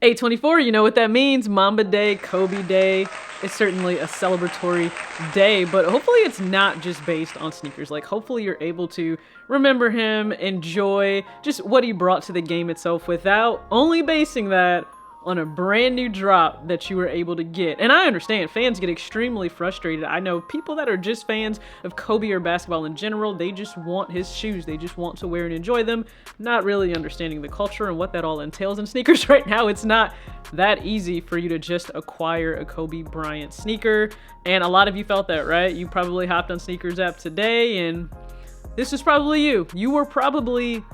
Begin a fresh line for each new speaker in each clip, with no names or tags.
8/24, you know what that means. Mamba Day, Kobe Day. It's certainly a celebratory day, but hopefully it's not just based on sneakers. Like, hopefully you're able to remember him, enjoy just what he brought to the game itself without only basing that on a brand new drop that you were able to get. And I understand fans get extremely frustrated. I know people that are just fans of Kobe or basketball in general, they just want his shoes. They just want to wear and enjoy them, not really understanding the culture and what that all entails in sneakers right now. It's not that easy for you to just acquire a Kobe Bryant sneaker. And a lot of you felt that, right? You probably hopped on SNKRS App today, and this is probably you. You were probably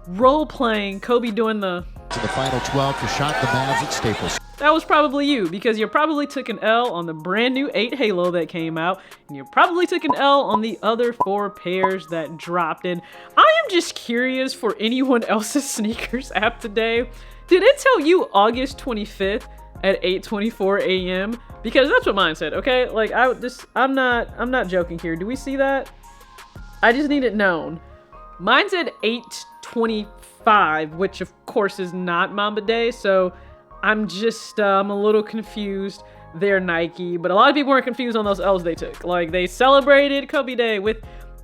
role-playing Kobe doing the
final 12 to shot the Mavs at Staples.
That was probably you, because you probably took an L on the brand new 8 Halo that came out, and you probably took an L on the other 4 pairs that dropped. And I am just curious for anyone else's SNKRS app today. Did it tell you August 25th at 8:24 a.m.? Because that's what mine said, okay? Like, I'm not joking here. Do we see that? I just need it known. Mine said 8:25, which of course is not Mamba Day, so I'm a little confused there, Nike. But a lot of people weren't confused on those L's they took. Like, they celebrated Kobe Day with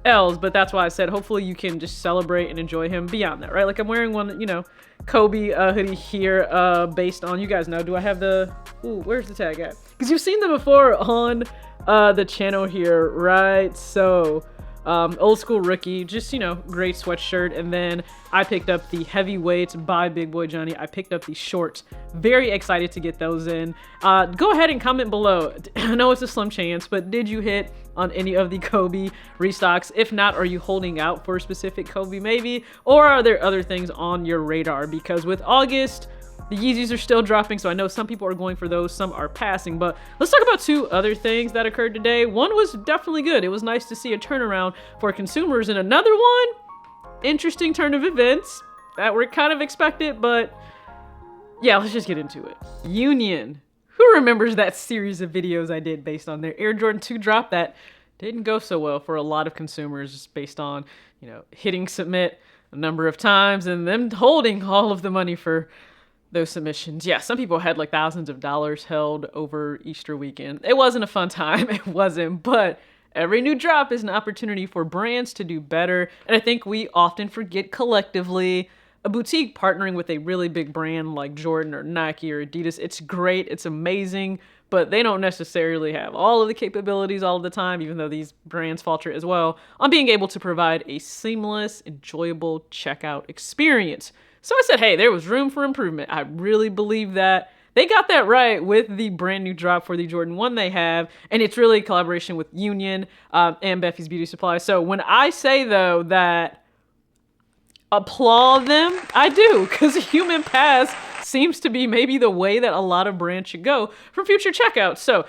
L's, but that's why I said hopefully you can just celebrate and enjoy him beyond that, right? Like, I'm wearing one, Kobe hoodie here, based on, you guys know, do I have the, where's the tag at? Because you've seen them before on the channel here, right? So old school rookie, just, great sweatshirt. And then I picked up the heavyweights by Big Boy Johnny. I picked up the shorts. Very excited to get those in. Go ahead and comment below. I know it's a slim chance, but did you hit on any of the Kobe restocks? If not, are you holding out for a specific Kobe maybe? Or are there other things on your radar? Because with August, the Yeezys are still dropping, so I know some people are going for those, some are passing. But let's talk about 2 other things that occurred today. One was definitely good. It was nice to see a turnaround for consumers. And another one, interesting turn of events that were kind of expected, but yeah, let's just get into it. Union. Who remembers that series of videos I did based on their Air Jordan 2 drop that didn't go so well for a lot of consumers, just based on, hitting submit a number of times and them holding all of the money for those submissions. Yeah, some people had like thousands of dollars held over Easter weekend. It wasn't a fun time. It wasn't, but every new drop is an opportunity for brands to do better. And I think we often forget collectively, a boutique partnering with a really big brand like Jordan or Nike or Adidas, it's great, it's amazing, but they don't necessarily have all of the capabilities all of the time, even though these brands falter as well, on being able to provide a seamless, enjoyable checkout experience. So I said, hey, there was room for improvement. I really believe that. They got that right with the brand new drop for the Jordan 1 they have, and it's really a collaboration with Union and Beffy's Beauty Supply. So when I say, though, that applaud them, I do, because Human Pass seems to be maybe the way that a lot of brands should go for future checkouts. So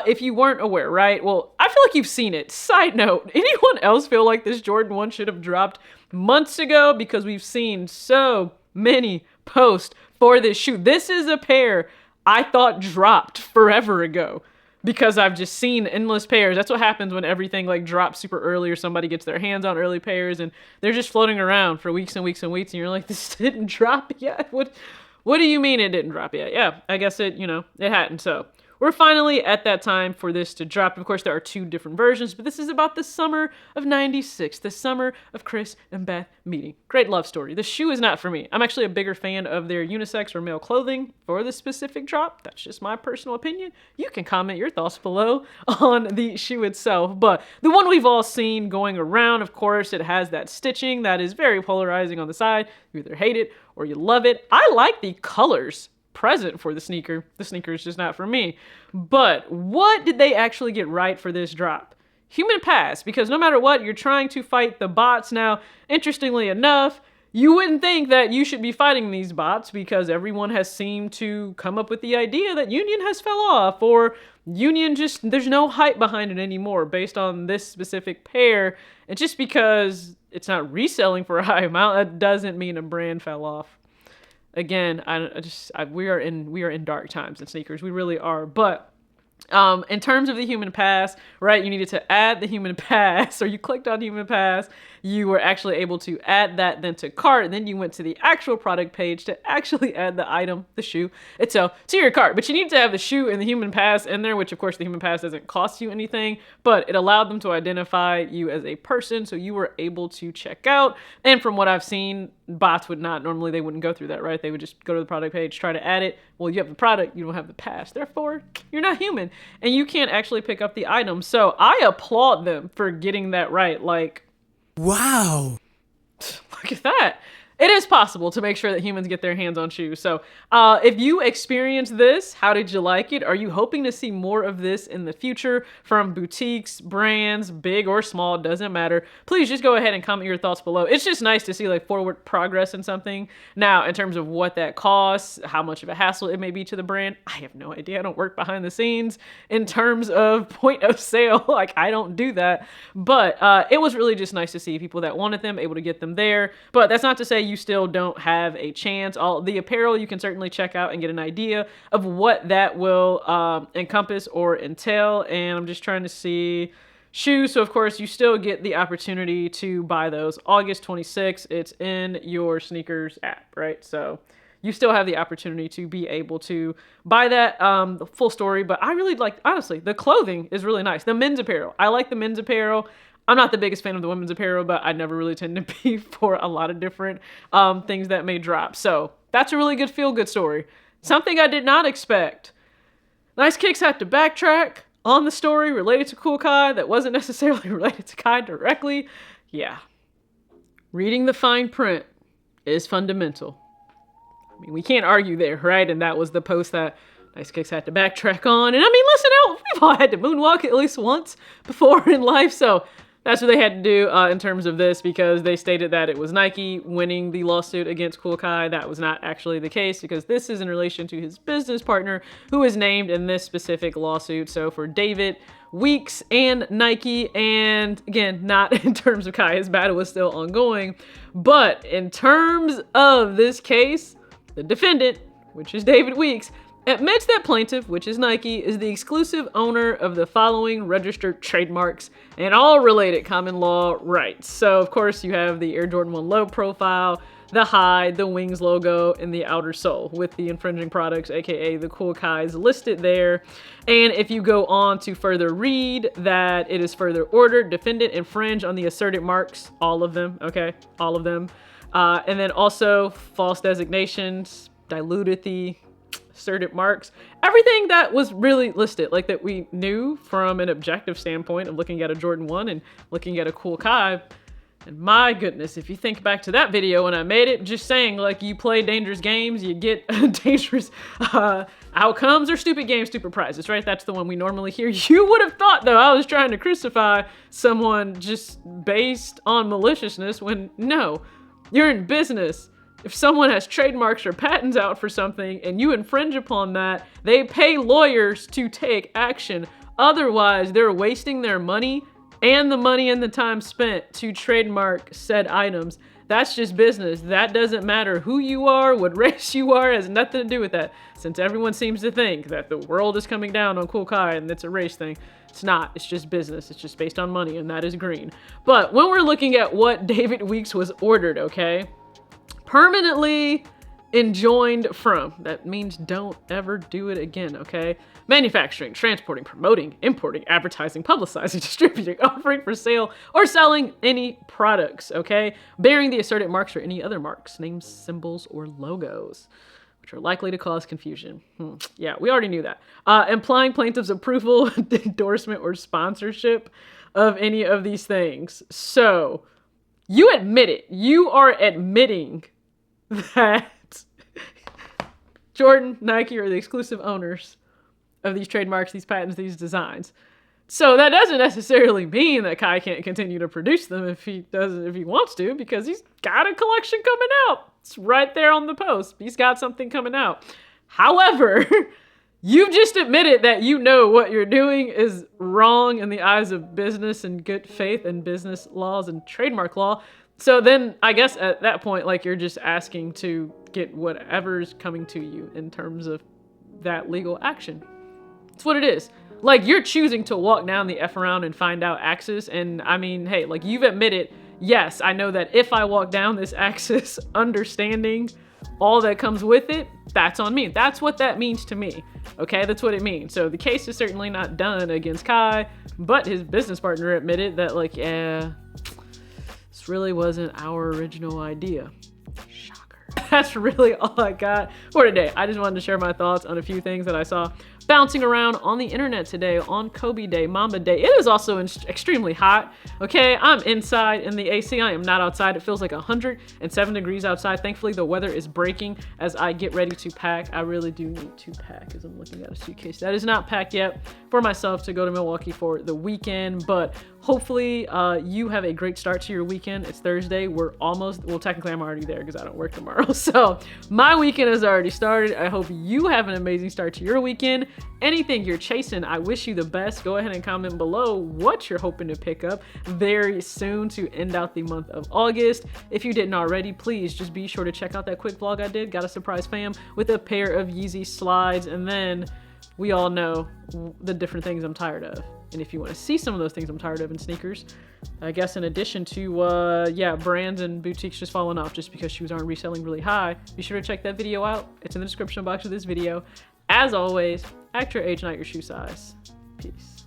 if you weren't aware, right? Well, I feel like you've seen it. Side note, anyone else feel like this Jordan 1 should have dropped months ago? Because we've seen so many posts for this shoe. This is a pair I thought dropped forever ago, because I've just seen endless pairs. That's what happens when everything like drops super early, or somebody gets their hands on early pairs and they're just floating around for weeks and weeks and weeks, and you're like, this didn't drop yet? What do you mean it didn't drop yet? Yeah, I guess it hadn't. So we're finally at that time for this to drop. Of course, there are 2 different versions, but this is about the summer of '96, the summer of Chris and Beth meeting. Great love story. The shoe is not for me. I'm actually a bigger fan of their unisex or male clothing for this specific drop. That's just my personal opinion. You can comment your thoughts below on the shoe itself. But the one we've all seen going around, of course, it has that stitching that is very polarizing on the side. You either hate it or you love it. I like the colors present for the sneaker. The sneaker is just not for me. But what did they actually get right for this drop? Human Pass, because no matter what, you're trying to fight the bots. Now, interestingly enough, you wouldn't think that you should be fighting these bots, because everyone has seemed to come up with the idea that Union has fell off, or Union just, there's no hype behind it anymore based on this specific pair. And just because it's not reselling for a high amount, that doesn't mean a brand fell off. Again, we are in dark times in sneakers. We really are. But In terms of the human pass, right, you needed to add the human pass, or you clicked on human pass, you were actually able to add that then to cart, and then you went to the actual product page to actually add the item, the shoe itself, to your cart. But you need to have the shoe and the human pass in there, which of course the human pass doesn't cost you anything, but it allowed them to identify you as a person, so you were able to check out. And from what I've seen, bots would not, normally they wouldn't go through that, right? They would just go to the product page, try to add it. Well, you have the product, you don't have the pass. Therefore, you're not human and you can't actually pick up the item. So I applaud them for getting that right. Like,
wow.
Look at that. It is possible to make sure that humans get their hands on shoes. So if you experienced this, how did you like it? Are you hoping to see more of this in the future from boutiques, brands, big or small, doesn't matter. Please just go ahead and comment your thoughts below. It's just nice to see like forward progress in something. Now, in terms of what that costs, how much of a hassle it may be to the brand, I have no idea. I don't work behind the scenes in terms of point of sale. Like, I don't do that. But it was really just nice to see people that wanted them able to get them there. But that's not to say you still don't have a chance. All the apparel you can certainly check out and get an idea of what that will encompass or entail. And I'm just trying to see shoes. So of course you still get the opportunity to buy those August 26th. It's in your SNKRS app, right? So you still have the opportunity to be able to buy that, the full story. But I really like, honestly, the clothing is really nice. The men's apparel. I like the men's apparel. I'm not the biggest fan of the women's apparel, but I never really tend to be for a lot of different things that may drop. So that's a really good feel-good story. Something I did not expect. Nice Kicks had to backtrack on the story related to Kool KIY that wasn't necessarily related to KIY directly. Yeah. Reading the fine print is fundamental. I mean, we can't argue there, right? And that was the post that Nice Kicks had to backtrack on. And I mean, listen out, we've all had to moonwalk at least once before in life, so that's what they had to do in terms of this, because they stated that it was Nike winning the lawsuit against Kool KIY. That was not actually the case, because this is in relation to his business partner who is named in this specific lawsuit. So for David Weeks and Nike, and again, not in terms of KIY, his battle was still ongoing, but in terms of this case, the defendant, which is David Weeks, admits that plaintiff, which is Nike, is the exclusive owner of the following registered trademarks and all related common law rights. So, of course, you have the Air Jordan 1 low profile, the high, the wings logo, and the outer sole with the infringing products, aka the Kool KIYs, listed there. And if you go on to further read that it is further ordered, defendant infringe on the asserted marks, all of them, okay, all of them. And then also false designations, diluted the asserted marks, everything that was really listed, like that we knew from an objective standpoint of looking at a Jordan 1 and looking at a Kool KIY. And my goodness, if you think back to that video when I made it, just saying like you play dangerous games, you get dangerous outcomes, or stupid games, stupid prizes, right? That's the one we normally hear. You would have thought though I was trying to crucify someone just based on maliciousness, when no, you're in business. If someone has trademarks or patents out for something and you infringe upon that, they pay lawyers to take action. Otherwise, they're wasting their money and the money and the time spent to trademark said items. That's just business. That doesn't matter who you are, what race you are, has nothing to do with that. Since everyone seems to think that the world is coming down on Kool KIY and it's a race thing, it's not. It's just business. It's just based on money, and that is green. But when we're looking at what David Weeks was ordered, okay? Permanently enjoined from. That means don't ever do it again, okay? Manufacturing, transporting, promoting, importing, advertising, publicizing, distributing, offering for sale, or selling any products, okay? Bearing the asserted marks or any other marks, names, symbols, or logos, which are likely to cause confusion. Yeah, we already knew that. Implying plaintiff's approval, endorsement, or sponsorship of any of these things. So, you admit it. You are admitting that Jordan, Nike are the exclusive owners of these trademarks, these patents, these designs. So that doesn't necessarily mean that KIY can't continue to produce them if he wants to, because he's got a collection coming out. It's right there on the post. He's got something coming out. However, you just admitted that you know what you're doing is wrong in the eyes of business and good faith and business laws and trademark law. So then I guess at that point, like, you're just asking to get whatever's coming to you in terms of that legal action. That's what it is. Like, you're choosing to walk down the F around and find out axis. And I mean, hey, like, you've admitted, yes, I know that if I walk down this axis, understanding all that comes with it, that's on me. That's what that means to me. Okay, that's what it means. So the case is certainly not done against Kai, but his business partner admitted that, like, yeah, this really wasn't our original idea. Shocker. That's really all I got for today. I just wanted to share my thoughts on a few things that I saw bouncing around on the internet today on Kobe Day, Mamba Day. It is also extremely hot. Okay, I'm inside in the AC. I am not outside. It feels like 107 degrees outside. Thankfully, the weather is breaking as I get ready to pack. I really do need to pack as I'm looking at a suitcase that is not packed yet for myself to go to Milwaukee for the weekend. But hopefully you have a great start to your weekend. It's Thursday. We're almost, well, technically I'm already there because I don't work tomorrow. So my weekend has already started. I hope you have an amazing start to your weekend. Anything you're chasing, I wish you the best. Go ahead and comment below what you're hoping to pick up very soon to end out the month of August. If you didn't already, please just be sure to check out that quick vlog I did. Got a surprise fam with a pair of Yeezy slides, and then we all know the different things I'm tired of. And if you want to see some of those things I'm tired of in sneakers, I guess in addition to, brands and boutiques just falling off just because shoes aren't reselling really high, be sure to check that video out. It's in the description box of this video. As always, act your age, not your shoe size. Peace.